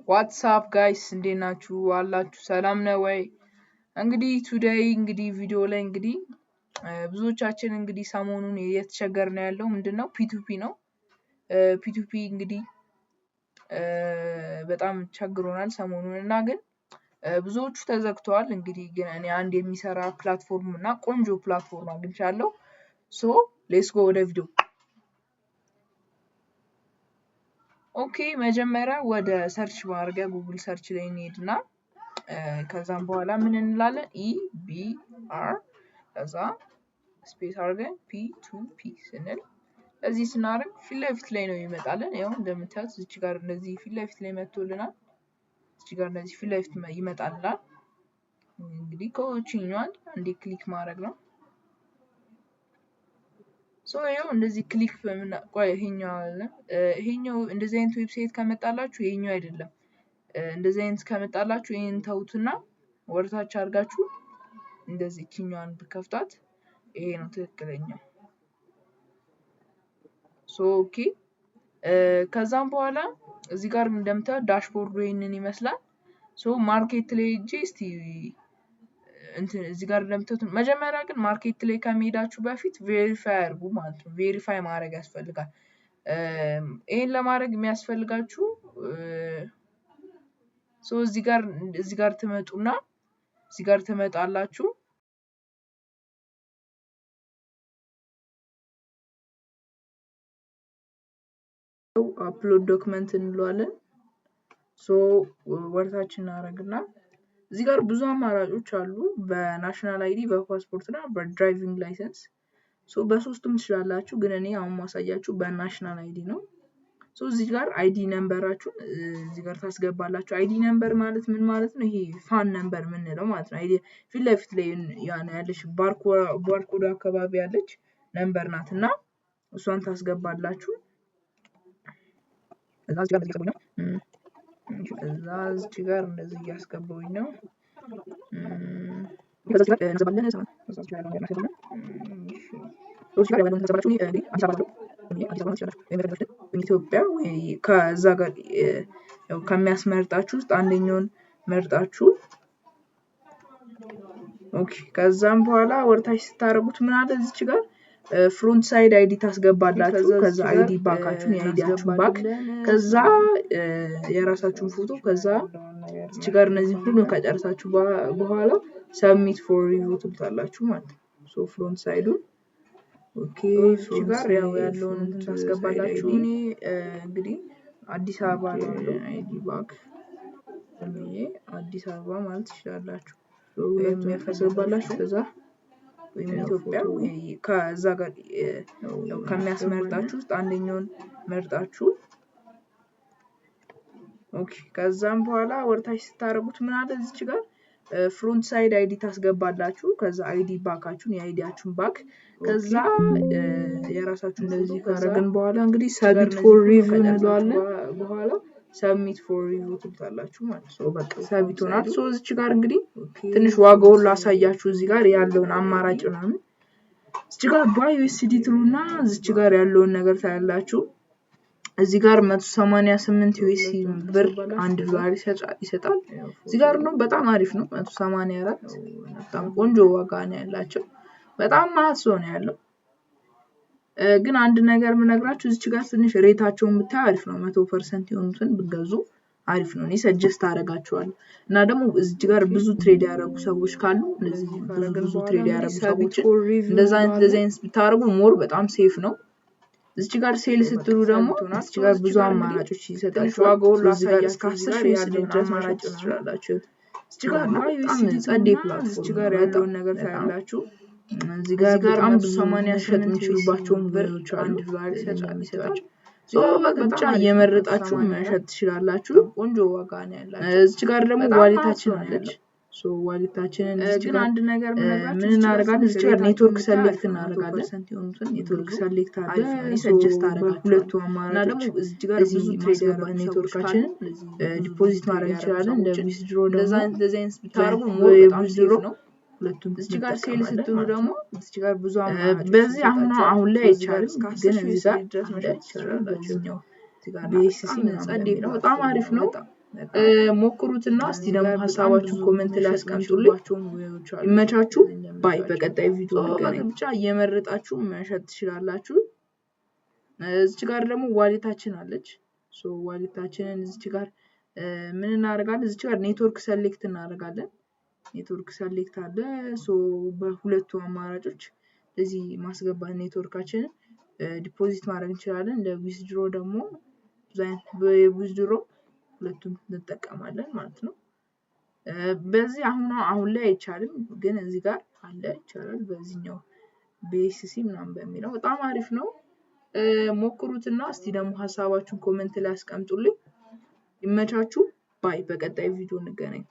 ዋትስአፕ ጋይስ እንዴት ናችሁ አላችሁ ሰላም ነው ወይ? እንግዲህ ቱዴይ ቪዲዮ ላይ ብዙዎቻችን ሰሞኑን እየተቸገርን ያለው ምንድነው ፒ2ፒ ነው። ፒ2ፒ በጣም ቸግሮናል ሰሞኑን እና ግን ብዙዎቹ ተዘግተዋል። ግን እኔ አንድ የሚሰራ ፕላትፎርም እና ቆንጆ ፕላትፎርም አግኝቻለሁ። ሶ ሌትስ ጎ ወደ ቪዲዮ። ኦኬ መጀመሪያ ወደ ሰርች ማድረግ ጉግል ሰርች ላይ እንሄድና ከዛም በኋላ ምን እንላለን EBR ከዛ ስፔስ አድርገን P2P ስንል እዚህ ስናደርግ ፊት ለፊት ላይ ነው ይመጣልን። ያው እንደምታዩት እዚህ ጋር እንደዚህ ፊት ለፊት ላይ መጥቶልናል። እዚህ ጋር እንደዚህ ፊት ለፊት ይመጣልናል። እንግዲህ ኮቺኛን እንዴ ክሊክ ማድረግ ነው። ሶ ያው እንደዚህ ክሊክ ቆይ ይሄኛው እንደዚህ አይነት ዌብሳይት ከመጣላችሁ ይሄኛው አይደለም። እንደዚህ አይነት ከመጣላችሁ ይሄን ተውትና ወርታች አድርጋችሁ እንደዚህ ኪኛን ብከፍታት ይሄ ነው ትክክለኛው። ሶ ኦኬ ከዛም በኋላ እዚህ ጋር እንደምታዩት ዳሽቦርዱ ይሄንን ይመስላል። ሶ ማርኬት ላይ ሄጄ እስቲ እዚህ ጋር እንደምታዩት መጀመሪያ ግን ማርኬት ላይ ከመሄዳችሁ በፊት ቬሪፋይ አድርጉ ማለት ነው። ቬሪፋይ ማድረግ ያስፈልጋል። ይሄን ለማድረግ የሚያስፈልጋችሁ ሶ እዚህ ጋር ትመጡና እዚህ ጋር ትመጣላችሁ። አፕሎድ ዶክመንት እንለዋለን። ሶ ወርታችን አረግና እዚህ ጋር ብዙ አማራጮች አሉ። በናሽናል አይዲ፣ በፓስፖርት እና በድራይቪንግ ላይሰንስ። ሶ በሶስቱም ትችላላችሁ፣ ግን እኔ አሁን ማሳያችሁ በናሽናል አይዲ ነው። ሶ እዚህ ጋር አይዲ ነምበራችሁን እዚህ ጋር ታስገባላችሁ። አይዲ ነምበር ማለት ምን ማለት ነው? ይሄ ፋን ነምበር የምንለው ማለት ነው። አይዲ ፊት ለፊት ላይ ያለች ባርኮድ አካባቢ ያለች ነምበር ናትና እሷን ታስገባላችሁ። እዚህ ጋር እንደዚህ እያስገባሁኝ ነው። ኢትዮጵያ ወይ ከዛ ጋር ከሚያስመርጣችሁ ውስጥ አንደኛውን መርጣችሁ ኦኬ ከዛም በኋላ ወርታች ስታረጉት ምን አለ እዚች ጋር ፍሮንት ሳይድ አይዲ ታስገባላችሁ። ከዛ አይዲ ባካችሁን የአይዲያችሁን ባክ ከዛ የራሳችሁን ፎቶ ከዛ እዚህ ጋር እነዚህ ሁሉ ከጨረሳችሁ በኋላ ሰብሚት ፎር ሪቪው ትሉታላችሁ ማለት ነው። ሶ ፍሮንት ሳይዱ ኦኬ እዚህ ጋር ያለውን ታስገባላችሁ። እኔ እንግዲህ አዲስ አበባ ነው አይዲ ባክ አዲስ አበባ ማለት ትችላላችሁ። የሚያስገባላችሁ ከዛ ወይ ኢትዮጵያ ወይ ከዛ ጋር ከሚያስመርጣችሁ ውስጥ አንደኛውን መርጣችሁ ኦኬ ከዛም በኋላ ወርታች ስታረጉት ምን አለ እዚች ጋር ፍሮንት ሳይድ አይዲ ታስገባላችሁ። ከዛ አይዲ ባካችሁን የአይዲያችሁን ባክ ከዛ የራሳችሁን እንደዚህ ካረግን በኋላ እንግዲህ ሰብሚት ፎር ሪቪው እንለዋለን። በኋላ ሰብሚት ፎር ሪቪው ትሉታላችሁ ማለት ነው። በቃ ሰብሚት ሆናል። ሶ እዚች ጋር እንግዲህ ትንሽ ዋጋውን ላሳያችሁ። እዚህ ጋር ያለውን አማራጭ ነው። እዚህ ጋር ባይ ዩኤስዲ ትሉና እዚች ጋር ያለውን ነገር ታያላችሁ። እዚህ ጋር 188 ዩኤስዲ ብር አንድ ዶላር ይሰጣል። እዚህ ጋር ነው በጣም አሪፍ ነው። 184 በጣም ቆንጆ ዋጋ ነው ያላቸው። በጣም ማሶ ነው ያለው። ግን አንድ ነገር ምነግራችሁ እዚች ጋር ትንሽ ሬታቸውን ብታይ አሪፍ ነው። 100% የሆኑትን ብገዙ አሪፍ ነው። እኔ ሰጀስት አደርጋችኋለሁ። እና ደግሞ እዚች ጋር ብዙ ትሬድ ያደረጉ ሰዎች ካሉ እንደዚህ ብዙ ትሬድ ያደረጉ ሰዎች እንደዛ አይነት ብታረጉ ሞር በጣም ሴፍ ነው። እዚች ጋር ሴል ስትሉ ደግሞ እዚች ጋር ብዙ አማራጮች ይሰጣችኋል። ዋጋውን ላሳያችሁ እስከ 10 ድረስ አማራጭ ትችላላችሁ። እዚች ጋር በጣም ጸዴ ፕላትፎርም እዚች ጋር ያለውን ነገር ታያላችሁ። እዚህ ጋር በጣም ብዙ 80 ሸጥ የሚችሉባቸው ብሮች አንድ ዶላር ይሰጣል። ሶ በቃ እየመረጣችሁ መሸጥ ትችላላችሁ። ቆንጆ ዋጋ ነው ያላችሁ። እዚች ጋር ደግሞ ዋሌታችን አለች። ሶ ዋሌታችንን እዚህ ጋር አንድ ነገር ምን እናደርጋለን? እዚህ ጋር ኔትወርክ ሰሌክት እናደርጋለን። ኔትወርክ ሰሌክት አድርገን ሰጀስት አደረጋችሁ ሁለቱ አማራጭ እና ደግሞ እዚህ ጋር ብዙ ትሬድ ያደረገ ኔትወርካችንን ዲፖዚት ማድረግ እንችላለን። ለዊዝድሮ እንደዚህ አይነት ብታረጉ ሞር በጣም ሴፍ ነው። ሁለቱም እዚህ ጋር ሴል ስትሉ ደግሞ እዚህ ጋር ብዙ አማራጭ በዚህ አሁን ላይ አይቻልም፣ ግን እዚህ ጋር ድረስ መሸጥ ይችላልላችሁ። እዚህ ጋር ቢኤስሲ ጸዴ ነው፣ በጣም አሪፍ ነው። ሞክሩትና እስቲ ደግሞ ሀሳባችሁን ኮሜንት ላይ አስቀምጡልኝ። ይመቻችሁ። ባይ። በቀጣይ ቪዲዮ እንገናኝ። ብቻ እየመረጣችሁ መሸጥ ትችላላችሁ። እዚች ጋር ደግሞ ዋሌታችን አለች። ዋሌታችንን እዚች ጋር ምን እናደርጋለን? እዚች ጋር ኔትወርክ ሰሌክት እናደርጋለን። ኔትወርክ ሰሌክት አለ። በሁለቱ አማራጮች እዚህ ማስገባት ኔትወርካችንን ዲፖዚት ማድረግ እንችላለን። ለዊዝድሮ ደግሞ በዊዝድሮ ሁለቱም እንጠቀማለን ማለት ነው። በዚህ አሁን ላይ አይቻልም፣ ግን እዚህ ጋር አለ ይቻላል። በዚህኛው BSC ምናምን በሚለው በጣም አሪፍ ነው። ሞክሩትና እስቲ ደግሞ ሀሳባችሁን ኮሜንት ላይ አስቀምጡልኝ። ይመቻችሁ። ባይ። በቀጣይ ቪዲዮ እንገናኝ።